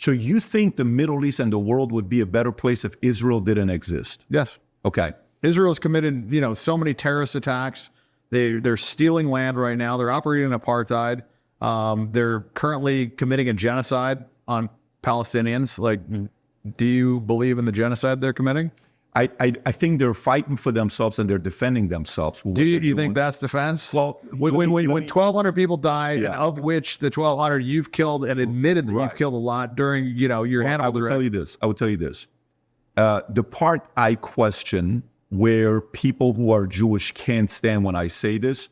So you think the Middle East and the world would be a better place if Israel didn't exist? Yes. Okay. Israel's committed, so many terrorist attacks. They're stealing land right now. They're operating in apartheid. They're currently committing a genocide on Palestinians. Like, do you believe in the genocide they're committing? I think they're fighting for themselves and they're defending themselves. Do you think that's defense? Well, when 1,200 people died, and of which the 1,200 you've killed and admitted that you've killed a lot during, your Hannibal. I will tell you this. The part I question where people who are Jewish can't stand when I say this,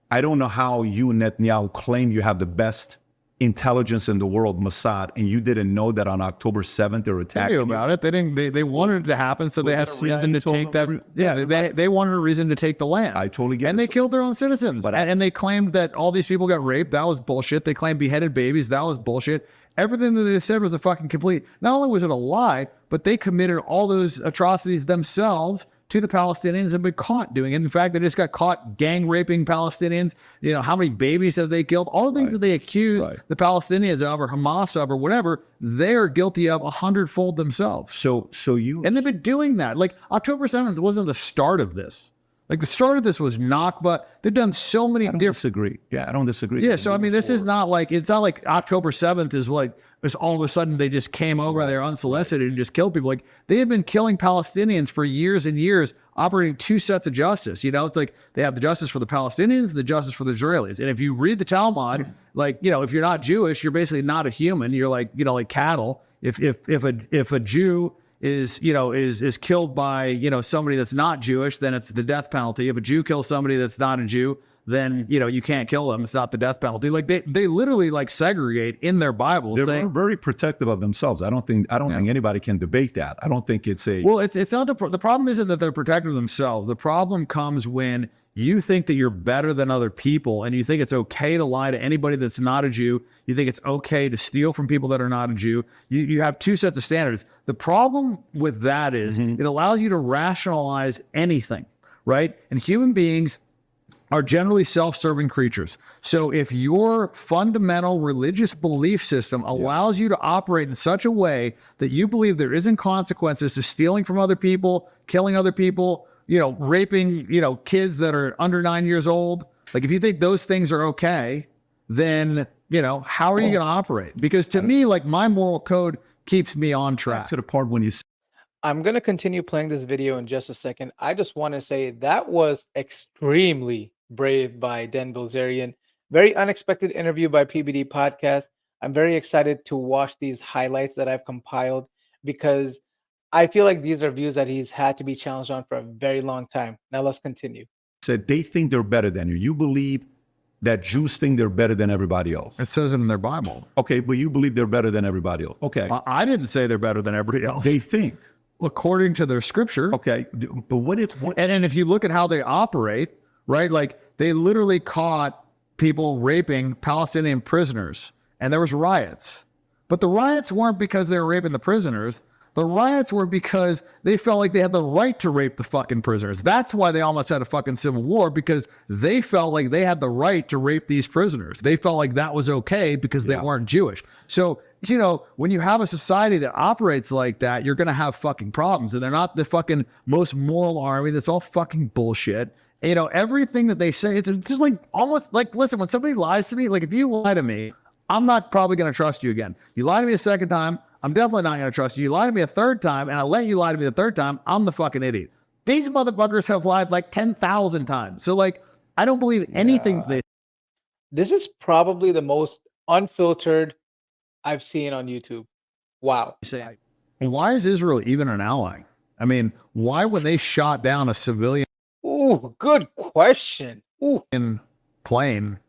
I don't know how you, Netanyahu, claim you have the best intelligence in the world, Mossad, and you didn't know that on October 7th they're attacking. They knew about it. They didn't. They wanted it to happen, so they had a reason to take that. They wanted a reason to take the land. I totally get it. And they killed their own citizens. And they claimed that all these people got raped. That was bullshit. They claimed beheaded babies. That was bullshit. Everything that they said was a fucking complete. Not only was it a lie, but they committed all those atrocities themselves to the Palestinians and been caught doing it. In fact, they just got caught gang raping Palestinians. How many babies have they killed? All the things that they accuse the Palestinians of or Hamas of or whatever, they're guilty of 100-fold themselves. And they've been doing that. Like October 7th wasn't the start of this. Like the start of this was Nakba. They've done so many different. Disagree. Yeah, I don't disagree. Yeah, so I mean, this is not like, it's not like October 7th is like, it's all of a sudden they just came over there unsolicited and just killed people. Like they had been killing Palestinians for years and years, operating two sets of justice. It's like they have the justice for the Palestinians and the justice for the Israelis. And if you read the Talmud, like, if you're not Jewish, you're basically not a human. You're like, like cattle. If a Jew is killed by, somebody that's not Jewish, then it's the death penalty. If a Jew kills somebody that's not a Jew, then, you can't kill them. It's not the death penalty. Like they literally like segregate in their Bible. They're very protective of themselves. I don't think anybody can debate that. I don't think it's a... Well, it's not the problem isn't that they're protective of themselves. The problem comes when you think that you're better than other people and you think it's okay to lie to anybody that's not a Jew. You think it's okay to steal from people that are not a Jew. You have two sets of standards. The problem with that is it allows you to rationalize anything, right? And human beings are generally self-serving creatures. So if your fundamental religious belief system allows you to operate in such a way that you believe there isn't consequences to stealing from other people, killing other people, raping, kids that are under 9 years old, like if you think those things are okay, then, how are you going to operate? Because to me, like my moral code keeps me on track. To the part when you... I'm going to continue playing this video in just a second. I just want to say that was extremely brave by Dan Bilzerian. Very unexpected interview by PBD Podcast. I'm very excited to watch these highlights that I've compiled because I feel like these are views that he's had to be challenged on for a very long time. Now let's continue. Said they think they're better than you. You believe that Jews think they're better than everybody else. It says it in their Bible. Okay, but you believe they're better than everybody else. Okay. I didn't say they're better than everybody else. They think. According to their scripture. Okay, but what if... And if you look at how they operate, right, like they literally caught people raping Palestinian prisoners and there was riots. But the riots weren't because they were raping the prisoners. The riots were because they felt like they had the right to rape the fucking prisoners. That's why they almost had a fucking civil war, because they felt like they had the right to rape these prisoners. They felt like that was okay because they weren't Jewish. So, when you have a society that operates like that, you're going to have fucking problems. And they're not the fucking most moral army. That's all fucking bullshit. Everything that they say, it's just like almost like, listen, when somebody lies to me, like if you lie to me, I'm not probably going to trust you again. You lie to me a second time, I'm definitely not going to trust you. You lie to me a third time, and I let you lie to me the third time, I'm the fucking idiot. These motherfuckers have lied like 10,000 times. So like, I don't believe anything they... This is probably the most unfiltered I've seen on YouTube. Wow. Why is Israel even an ally? I mean, why when they shot down a civilian... Ooh, good question. Ooh. ...in plane,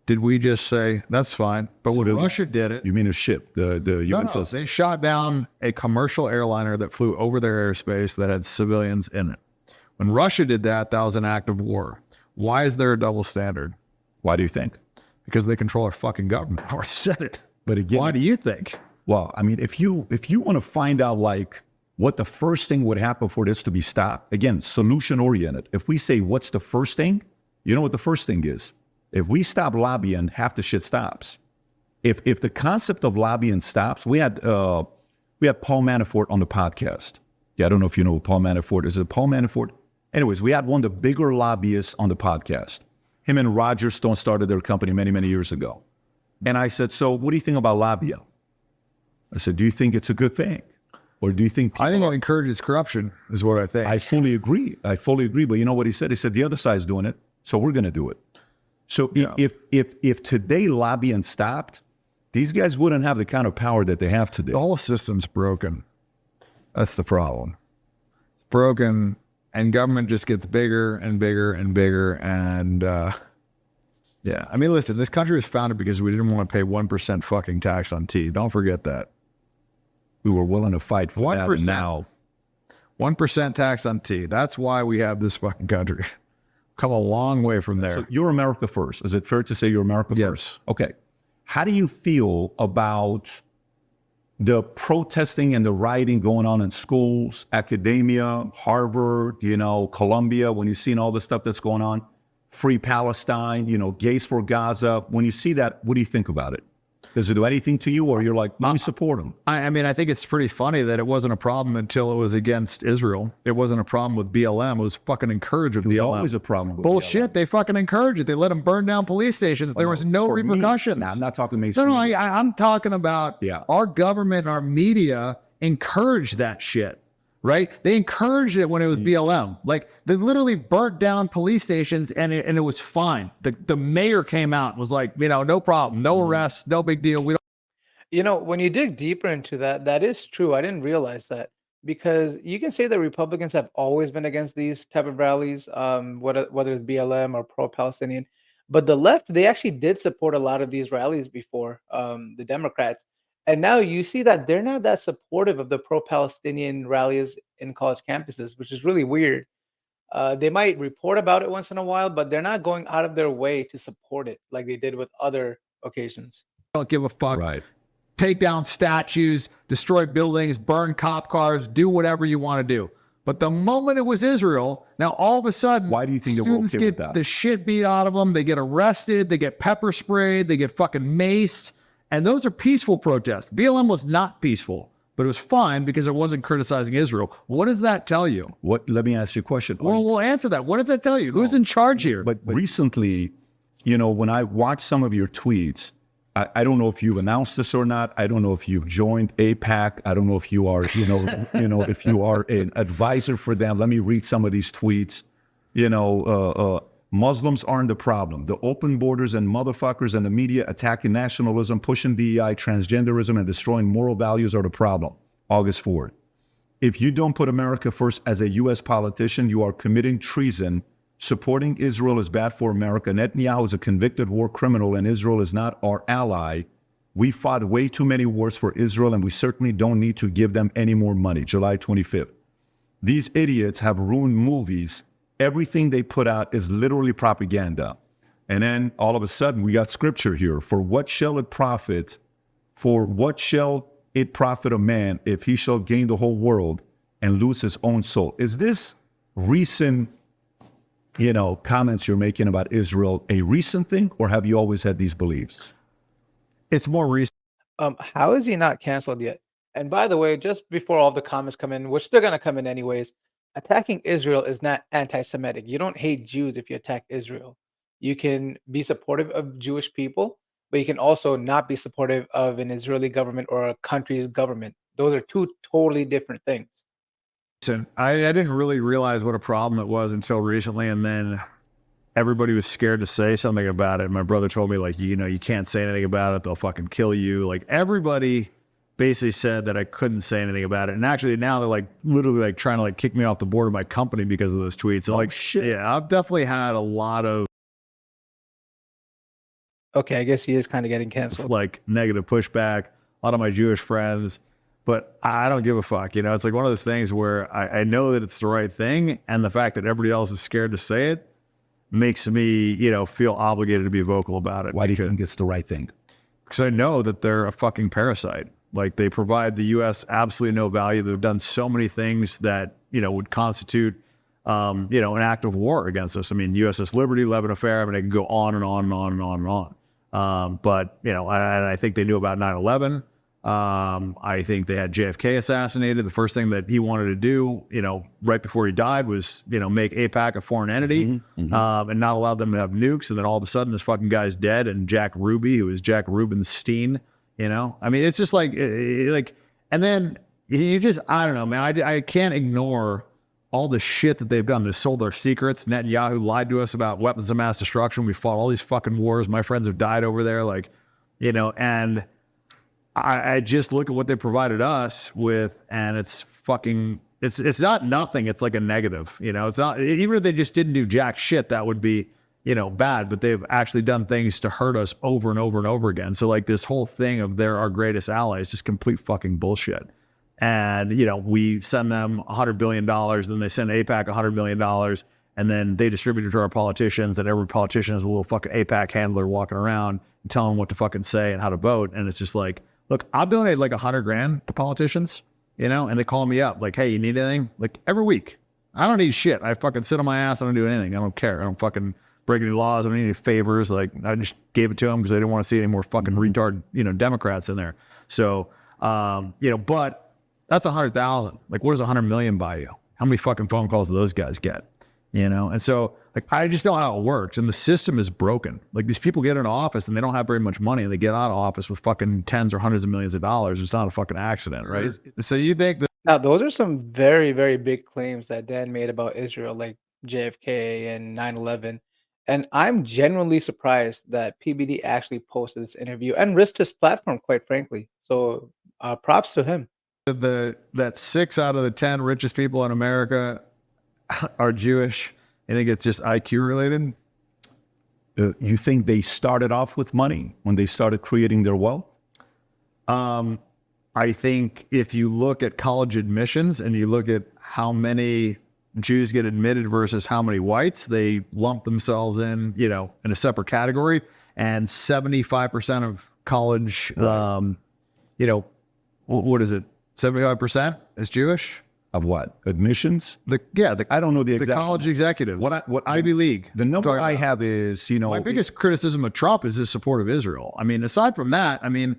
did we just say, that's fine? But when Russia did it... You mean a ship? The No, they shot down a commercial airliner that flew over their airspace that had civilians in it. When Russia did that, that was an act of war. Why is there a double standard? Why do you think? Because they control our fucking government. I already said it. But again... Why do you think? Well, I mean, if you want to find out like what the first thing would happen for this to be stopped, again, solution oriented. If we say, what's the first thing? You know what the first thing is? If we stop lobbying, half the shit stops. if the concept of lobbying stops, we had Paul Manafort on the podcast. Yeah, I don't know if you know who Paul Manafort is. Is it Paul Manafort? Anyways, we had one of the bigger lobbyists on the podcast. Him and Roger Stone started their company many, many years ago. And I said, so what do you think about lobbying? I said, do you think it's a good thing? Or do you think... I think it encourages corruption is what I think. I fully agree. But you know what he said? He said, the other side's doing it, so we're going to do it. So if today lobbying stopped, these guys wouldn't have the kind of power that they have today. The whole system's broken. That's the problem. It's broken, and government just gets bigger and bigger and bigger. And yeah, I mean, listen, this country was founded because we didn't want to pay 1% fucking tax on tea. Don't forget that. We were willing to fight for 1%. that, and now 1% tax on tea. That's why we have this fucking country. Come a long way from there. So you're America first. Is it fair to say you're America Yes. first? Okay. How do you feel about the protesting and the rioting going on in schools, academia, Harvard, Columbia, when you've seen all the stuff that's going on, Free Palestine, Gays for Gaza? When you see that, what do you think about it? Does it do anything to you, or you're like, let me support them? I mean, I think it's pretty funny that it wasn't a problem until it was against Israel. It wasn't a problem with BLM. It was fucking encouraged with BLM. It was always a problem with Bullshit. BLM. They fucking encouraged it. They let them burn down police stations. There was no repercussions. I'm not talking mainstream. No, I'm talking about our government and our media encouraged that shit, right? They encouraged it when it was BLM. Like, they literally burnt down police stations, and it was fine. The mayor came out and was like, no problem, no arrests, no big deal. We don't. When you dig deeper into that, that is true. I didn't realize that, because you can say that Republicans have always been against these type of rallies, whether it's BLM or pro-Palestinian. But the left, they actually did support a lot of these rallies before, the Democrats. And now you see that they're not that supportive of the pro-Palestinian rallies in college campuses, which is really weird. They might report about it once in a while, but they're not going out of their way to support it like they did with other occasions. Don't give a fuck. Right. Take down statues, destroy buildings, burn cop cars, do whatever you want to do. But the moment it was Israel, now all of a sudden, why do you think students they were okay with get that? the shit beat out of them? They get arrested, they get pepper sprayed, they get fucking maced. And those are peaceful protests. BLM was not peaceful, but it was fine because it wasn't criticizing Israel. What does that tell you? Let me ask you a question. Well, we'll answer that. What does that tell you? Who's in charge here? But recently, when I watched some of your tweets, I don't know if you've announced this or not. I don't know if you've joined AIPAC. I don't know if you are, if you are an advisor for them. Let me read some of these tweets. Muslims aren't the problem. The open borders and motherfuckers and the media attacking nationalism, pushing DEI, transgenderism, and destroying moral values are the problem. August 4th. If you don't put America first as a U.S. politician, you are committing treason. Supporting Israel is bad for America. Netanyahu is a convicted war criminal, and Israel is not our ally. We fought way too many wars for Israel, and we certainly don't need to give them any more money. July 25th. These idiots have ruined movies. Everything they put out is literally propaganda. And then all of a sudden we got scripture here. For what shall it profit a man if he shall gain the whole world and lose his own soul? Is this recent, comments you're making about Israel a recent thing, or have you always had these beliefs? It's more recent. How is he not canceled yet? And by the way, just before all the comments come in, which they're going to come in anyways, attacking Israel is not anti-Semitic. You don't hate Jews if you attack Israel. You can be supportive of Jewish people, but you can also not be supportive of an Israeli government or a country's government. Those are two totally different things. I didn't really realize what a problem it was until recently, and then everybody was scared to say something about it. My brother told me, you can't say anything about it. They'll fucking kill you. Like, everybody basically said that I couldn't say anything about it. And actually now they're literally trying to kick me off the board of my company because of those tweets. So shit. Yeah, I've definitely had a lot of Okay, I guess he is kind of getting canceled. Negative pushback, a lot of my Jewish friends, but I don't give a fuck. It's one of those things where I know that it's the right thing. And the fact that everybody else is scared to say it makes me, feel obligated to be vocal about it. Why do you think it's the right thing? Because I know that they're a fucking parasite. They provide the U.S. absolutely no value. They've done so many things that, would constitute, an act of war against us. I mean, USS Liberty, Lebanon Affair, I can go on and on and on and on and on. But, you know, I think they knew about 9/11. I think they had JFK assassinated. The first thing that he wanted to do, you know, right before he died was, you know, make AIPAC a foreign entity, and not allow them to have nukes. And then all of a sudden this fucking guy's dead. And Jack Ruby, who is Jack Rubenstein, you know, I mean, it's just like, and then you just, I don't know, man, I can't ignore all the shit that they've done. They sold our secrets. Netanyahu lied to us about weapons of mass destruction. We fought all these fucking wars. My friends have died over there. Like, you know, and I just look at what they provided us with, and it's fucking, it's not nothing. It's like a negative, you know, it's not, even if they just didn't do jack shit, that would be, you know, bad, but they've actually done things to hurt us over and over and over again. So like this whole thing of they're our greatest ally is just complete fucking bullshit. And, you know, we send them $100 billion, then they send AIPAC $100 million, and then they distribute it to our politicians, and every politician is a little fucking AIPAC handler walking around and telling them what to fucking say and how to vote. And it's just like, look, I'll donate like $100,000 to politicians, you know, and they call me up like, hey, you need anything? Like every week. I don't need shit. I fucking sit on my ass. I don't do anything. I don't care. I don't fucking break any laws. I don't need any favors. Like I just gave it to them because I didn't want to see any more fucking retard, you know, Democrats in there. So, you know, but that's 100,000. Like, what does 100 million buy you? How many fucking phone calls do those guys get? You know? And so, like, I just know how it works. And the system is broken. Like, these people get into office and they don't have very much money, and they get out of office with fucking tens or hundreds of millions of dollars. It's not a fucking accident, right? So you think that. Now, those are some very, very big claims that Dan made about Israel, like JFK and 9/11. And I'm genuinely surprised that PBD actually posted this interview and risked his platform, quite frankly. So props to him. That 6 out of the 10 richest people in America are Jewish. I think it's just IQ related. You think they started off with money when they started creating their wealth? I think if you look at college admissions and you look at how many Jews get admitted versus how many whites, they lump themselves in, you know, in a separate category. And 75% of college, you know, what is it? 75% is Jewish. Of what? Admissions? I don't know the exact college executives. What Ivy League. The number I have is, you know, my biggest criticism of Trump is his support of Israel. I mean, aside from that, I mean,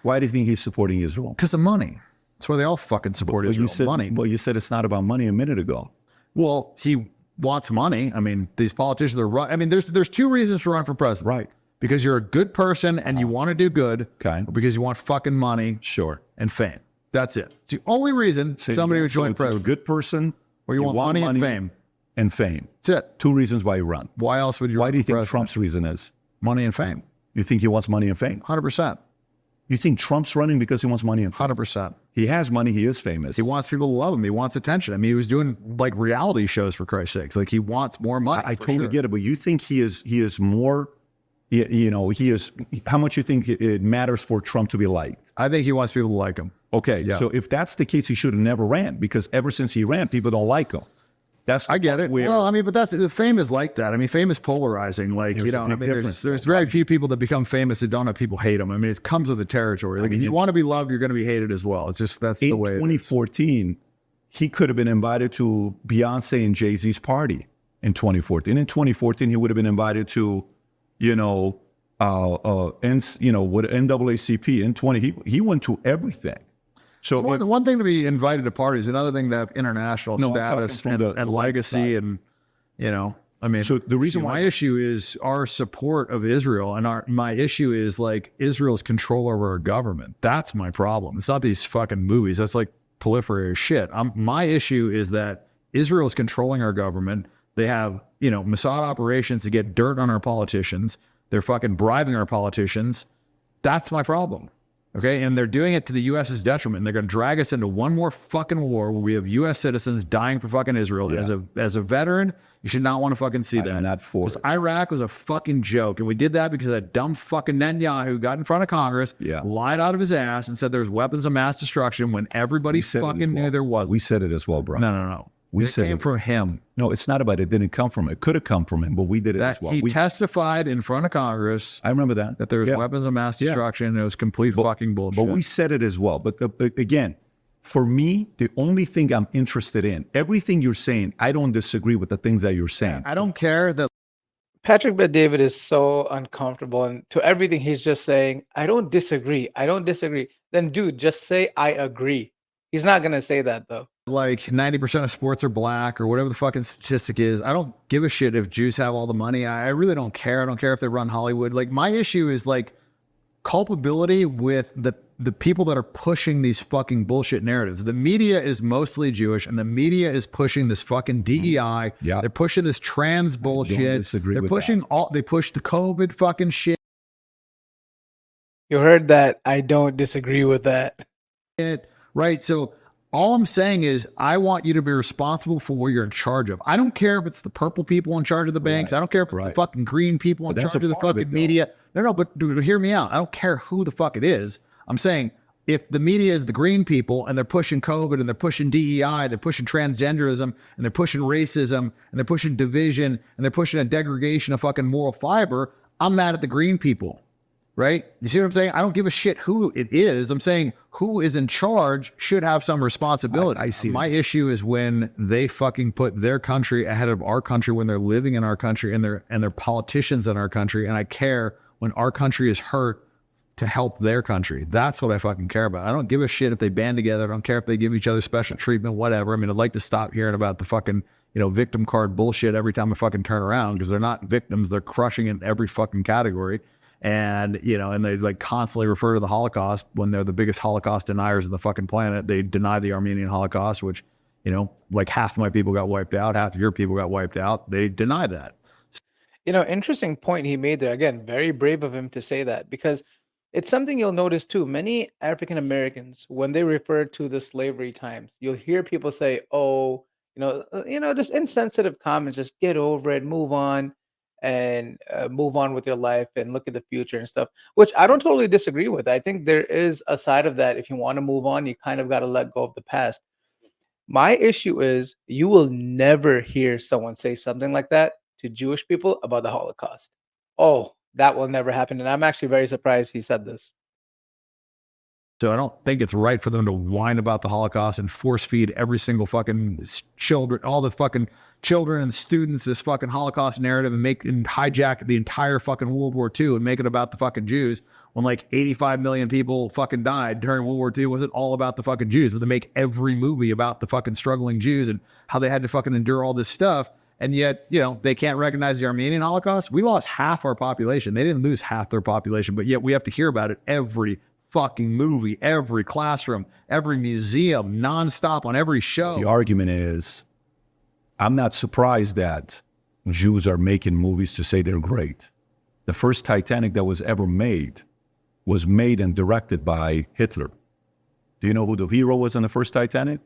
why do you think he's supporting Israel? Because of money. That's why they all fucking support Israel. Money. Well, you said it's not about money a minute ago. Well, he wants money. I mean, these politicians are right. I mean, there's 2 reasons to run for president. Right. Because you're a good person and you want to do good. Okay. Or because you want fucking money. Sure. And fame. That's it. It's the only reason somebody would join president. A good person, or you want money and fame. And fame. That's it. 2 reasons why you run. Why else would you? Why do you think president? Trump's reason is? Money and fame. You think he wants money and fame? 100%. You think Trump's running because he wants money and fame? 100%. He has money. He is famous. He wants people to love him. He wants attention. I mean, he was doing like reality shows for Christ's sakes. Like he wants more money. I totally get it. But you think he is more, you know, he is, how much you think it matters for Trump to be liked? I think he wants people to like him. Okay. Yeah. So if that's the case, he should have never ran, because ever since he ran, people don't like him. I get it. Well, I mean, but that's the fame is like that. I mean, fame is polarizing. Like, you know, I mean, there's very few people that become famous that don't have people hate them. I mean, it comes with the territory. Like, if you want to be loved, you're going to be hated as well. It's just, that's the way. In 2014, he could have been invited to Beyonce and Jay-Z's party in 2014. In 2014, he would have been invited to, you know, with NAACP. In 20, he went to everything. So one thing to be invited to parties, another thing to have international status and legacy, and, you know, I mean, so the reason why my issue is our support of Israel, and my issue is like Israel's control over our government. That's my problem. It's not these fucking movies. That's like proliferary shit. My issue is that Israel is controlling our government. They have, you know, Mossad operations to get dirt on our politicians. They're fucking bribing our politicians. That's my problem. Okay, and they're doing it to the U.S.'s detriment. And they're going to drag us into one more fucking war where we have U.S. citizens dying for fucking Israel. Yeah. As a veteran, you should not want to fucking see that. Not for it. Iraq was a fucking joke, and we did that because that dumb fucking Netanyahu got in front of Congress, lied out of his ass, and said there's weapons of mass destruction when everybody fucking knew there was. We said it as well, bro. No. It came from him. No, it's not about it. It didn't come from him. It could have come from him, but we did it as well. He testified in front of Congress. I remember that there was weapons of mass destruction. And it was complete fucking bullshit. But we said it as well. But again, for me, the only thing I'm interested in, everything you're saying, I don't disagree with the things that you're saying. I don't care that Patrick Bet David is so uncomfortable, and to everything he's just saying, I don't disagree. I don't disagree. Then, dude, just say I agree. He's not gonna say that though. Like 90% of sports are black or whatever the fucking statistic is. I don't give a shit if Jews have all the money. I really don't care. I don't care if they run Hollywood. Like my issue is like culpability with the people that are pushing these fucking bullshit narratives. The media is mostly Jewish, and the media is pushing this fucking DEI. Yeah. They're pushing this trans bullshit. They're pushing they push the COVID fucking shit. You heard that? I don't disagree with that. Right. So all I'm saying is I want you to be responsible for what you're in charge of. I don't care if it's the purple people in charge of the banks. I don't care if it's the fucking green people in charge of the fucking media. No, but dude, hear me out. I don't care who the fuck it is. I'm saying if the media is the green people and they're pushing COVID and they're pushing DEI, they're pushing transgenderism and they're pushing racism and they're pushing division and they're pushing a degradation of fucking moral fiber, I'm mad at the green people. Right? You see what I'm saying? I don't give a shit who it is. I'm saying who is in charge should have some responsibility. I see. My issue is when they fucking put their country ahead of our country, when they're living in our country and they're politicians in our country. And I care when our country is hurt to help their country. That's what I fucking care about. I don't give a shit if they band together. I don't care if they give each other special treatment, whatever. I mean, I'd like to stop hearing about the fucking, victim card bullshit every time I fucking turn around, because they're not victims. They're crushing in every fucking category. And, and they like constantly refer to the Holocaust when they're the biggest Holocaust deniers of the fucking planet. They deny the Armenian Holocaust, which, like half of my people got wiped out, half of your people got wiped out. They deny that. Interesting point he made there. Again, very brave of him to say that, because it's something you'll notice too. Many African Americans, when they refer to the slavery times, you'll hear people say, "Oh, just insensitive comments. Just get over it, move on, and move on with your life and look at the future and stuff," which I don't totally disagree with. I think there is a side of that. If you want to move on, you kind of got to let go of the past. My issue is you will never hear someone say something like that to Jewish people about the Holocaust. Oh, that will never happen. And I'm actually very surprised he said this. So I don't think it's right for them to whine about the Holocaust and force feed every single fucking children, all the fucking children and students, this fucking Holocaust narrative and hijack the entire fucking World War II and make it about the fucking Jews when like 85 million people fucking died during World War II. It wasn't all about the fucking Jews, but they make every movie about the fucking struggling Jews and how they had to fucking endure all this stuff. And yet, they can't recognize the Armenian Holocaust. We lost half our population. They didn't lose half their population, but yet we have to hear about it every fucking movie, every classroom, every museum, nonstop on every show. The argument is, I'm not surprised that Jews are making movies to say they're great. The first Titanic that was ever made was made and directed by Hitler. Do you know who the hero was in the first Titanic?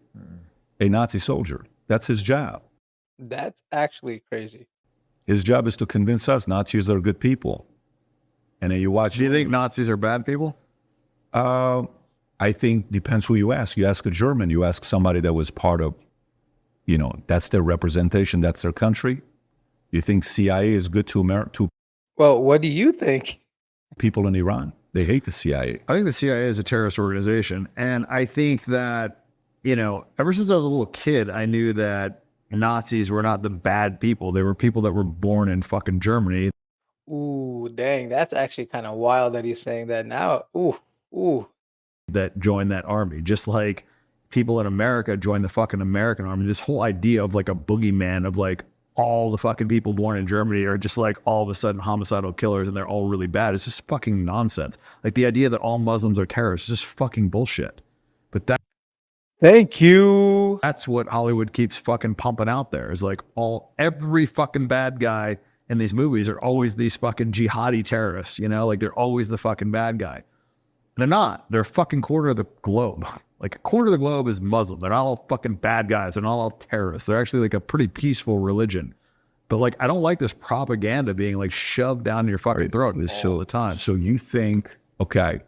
A Nazi soldier. That's his job. That's actually crazy. His job is to convince us Nazis are good people. And then you watch. Do you think Nazis are bad people? I think depends who you ask. You ask a German, you ask somebody that was part of, that's their representation, that's their country. You think CIA is good to America? Well, what do you think? People in Iran, they hate the CIA. I think the CIA is a terrorist organization. And I think that, ever since I was a little kid, I knew that Nazis were not the bad people. They were people that were born in fucking Germany. Ooh, dang. That's actually kind of wild that he's saying that now. Ooh. That joined that army. Just like people in America joined the fucking American army. This whole idea of like a boogeyman of like all the fucking people born in Germany are just like all of a sudden homicidal killers and they're all really bad. It's just fucking nonsense. Like the idea that all Muslims are terrorists is just fucking bullshit. But thank you. That's what Hollywood keeps fucking pumping out there. Is like every fucking bad guy in these movies are always these fucking jihadi terrorists, like they're always the fucking bad guy. They're not. They're a fucking quarter of the globe. Like a quarter of the globe is Muslim. They're not all fucking bad guys. They're not all terrorists. They're actually like a pretty peaceful religion. But like, I don't like this propaganda being like shoved down your fucking throat all the time. So you think, okay.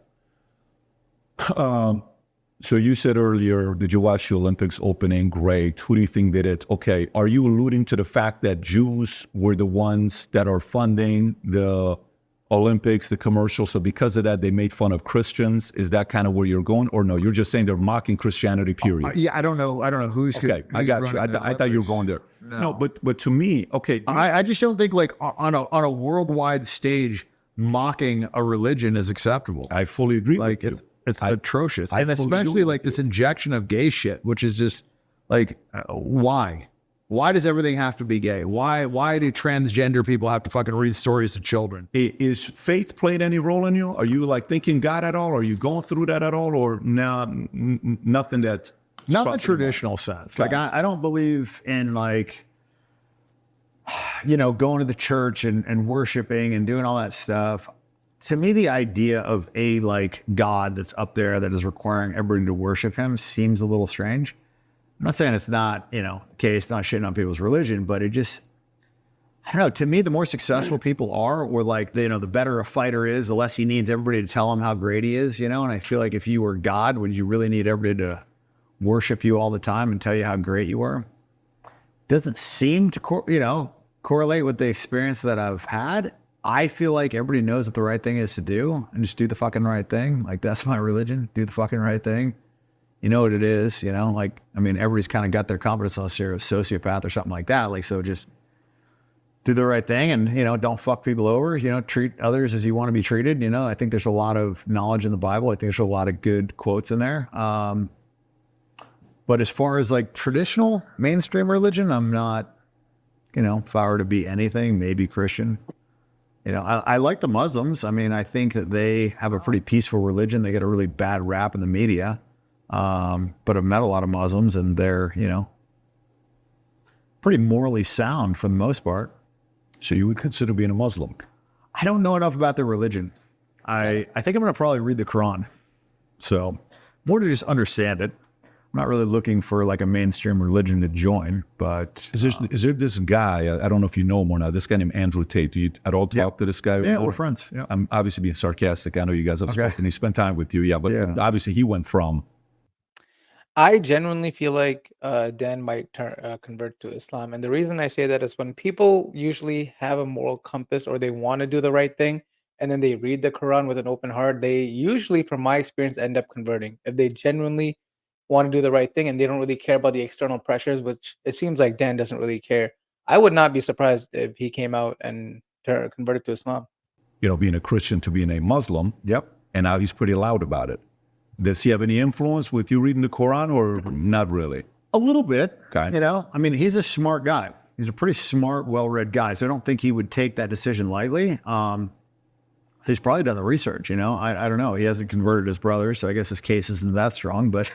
So you said earlier, did you watch the Olympics opening? Great. Who do you think did it? Okay. Are you alluding to the fact that Jews were the ones that are funding the Olympics, the commercials? So because of that, they made fun of Christians. Is that kind of where you're going? Or no, you're just saying they're mocking Christianity, period? Yeah, I don't know. I don't know who's. Okay, I got you. I thought you were going there. No, but to me, okay, I just don't think like on a worldwide stage, mocking a religion is acceptable. I fully agree. Like with you. it's atrocious, I and fully especially agree like with this injection of gay shit, which is just like why? Why does everything have to be gay? Why do transgender people have to fucking read stories to children? Is faith played any role in you? Are you like thinking God at all? Are you going through that at all, or nothing that? Not in the traditional sense. Okay. Like I don't believe in like, going to the church and worshiping and doing all that stuff. To me, the idea of a like God that's up there that is requiring everybody to worship him seems a little strange. I'm not saying it's not, okay, it's not shitting on people's religion, but it just, I don't know. To me, the more successful people are, or like, the better a fighter is, the less he needs everybody to tell him how great he is, And I feel like if you were God, would you really need everybody to worship you all the time and tell you how great you are? Doesn't seem to, correlate with the experience that I've had. I feel like everybody knows what the right thing is to do and just do the fucking right thing. Like, that's my religion. Do the fucking right thing. You know what it is, like, everybody's kind of got their confidence unless you're a sociopath or something like that. Like, so just do the right thing and, don't fuck people over, treat others as you want to be treated. I think there's a lot of knowledge in the Bible. I think there's a lot of good quotes in there. But as far as like traditional mainstream religion, I'm not, if I were to be anything, maybe Christian. I like the Muslims. I think that they have a pretty peaceful religion. They get a really bad rap in the media. But I've met a lot of Muslims and they're, pretty morally sound for the most part. So you would consider being a Muslim? I don't know enough about their religion. I think I'm going to probably read the Quran. So more to just understand it. I'm not really looking for like a mainstream religion to join, but is there this guy, I don't know if you know him or not, this guy named Andrew Tate. Do you at all talk to this guy? Yeah, we're friends. Yeah. I'm obviously being sarcastic. I know you guys have spoken. He spent time with you. Yeah, but Yeah. obviously he went from. I genuinely feel like Dan might convert to Islam. And the reason I say that is when people usually have a moral compass or they want to do the right thing, and then they read the Quran with an open heart, they usually, from my experience, end up converting. If they genuinely want to do the right thing and they don't really care about the external pressures, which it seems like Dan doesn't really care, I would not be surprised if he came out and converted to Islam. Being a Christian to being a Muslim. Yep. And now he's pretty loud about it. Does he have any influence with you reading the Quran or not really? A little bit. Okay. He's a smart guy. He's a pretty smart, well-read guy. So I don't think he would take that decision lightly. He's probably done the research, I don't know. He hasn't converted his brother, so I guess his case isn't that strong, but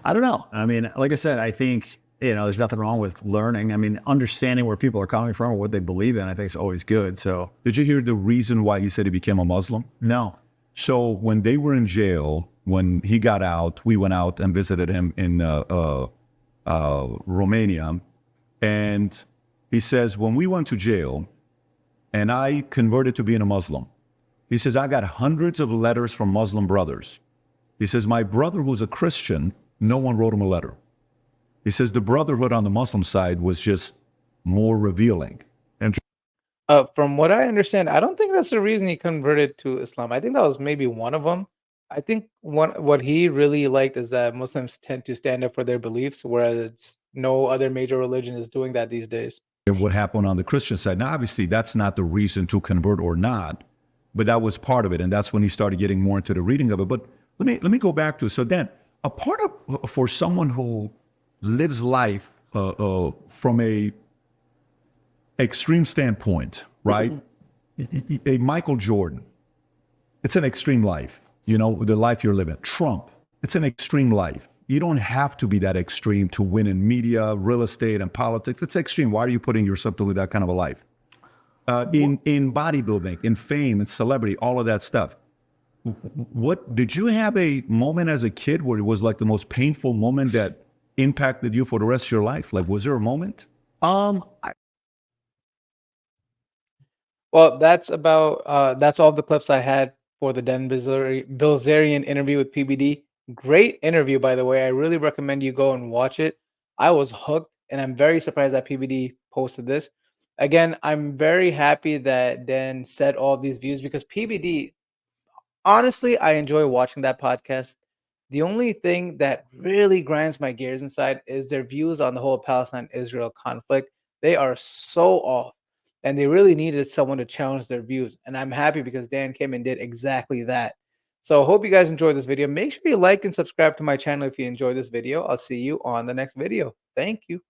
I don't know. Like I said, I think, there's nothing wrong with learning. Understanding where people are coming from or what they believe in, I think is always good. So did you hear the reason why he said he became a Muslim? No. So when they were in jail, when he got out, we went out and visited him in Romania. And he says, when we went to jail and I converted to being a Muslim, he says, I got hundreds of letters from Muslim brothers. He says, my brother who's a Christian, no one wrote him a letter. He says, the brotherhood on the Muslim side was just more revealing. From what I understand, I don't think that's the reason he converted to Islam. I think that was maybe one of them. I think what he really liked is that Muslims tend to stand up for their beliefs, whereas no other major religion is doing that these days. And what happened on the Christian side? Now, obviously, that's not the reason to convert or not, but that was part of it. And that's when he started getting more into the reading of it. But let me go back to it. So Dan, a part of, for someone who lives life from a extreme standpoint, right? A Michael Jordan, it's an extreme life. The life you're living. Trump, it's an extreme life. You don't have to be that extreme to win in media, real estate, and politics. It's extreme. Why are you putting yourself through that kind of a life? In bodybuilding, in fame, in celebrity, all of that stuff. What did you have a moment as a kid where it was like the most painful moment that impacted you for the rest of your life? Like, was there a moment? Well, that's all the clips I had for the Dan Bilzerian interview with PBD. Great interview, by the way. I really recommend you go and watch it. I was hooked, and I'm very surprised that PBD posted this. Again, I'm very happy that Dan said all of these views because PBD, honestly, I enjoy watching that podcast. The only thing that really grinds my gears inside is their views on the whole Palestine-Israel conflict. They are so off, and they really needed someone to challenge their views. And I'm happy because Dan came and did exactly that. So hope you guys enjoyed this video. Make sure you like and subscribe to my channel if you enjoyed this video. I'll see you on the next video. Thank you.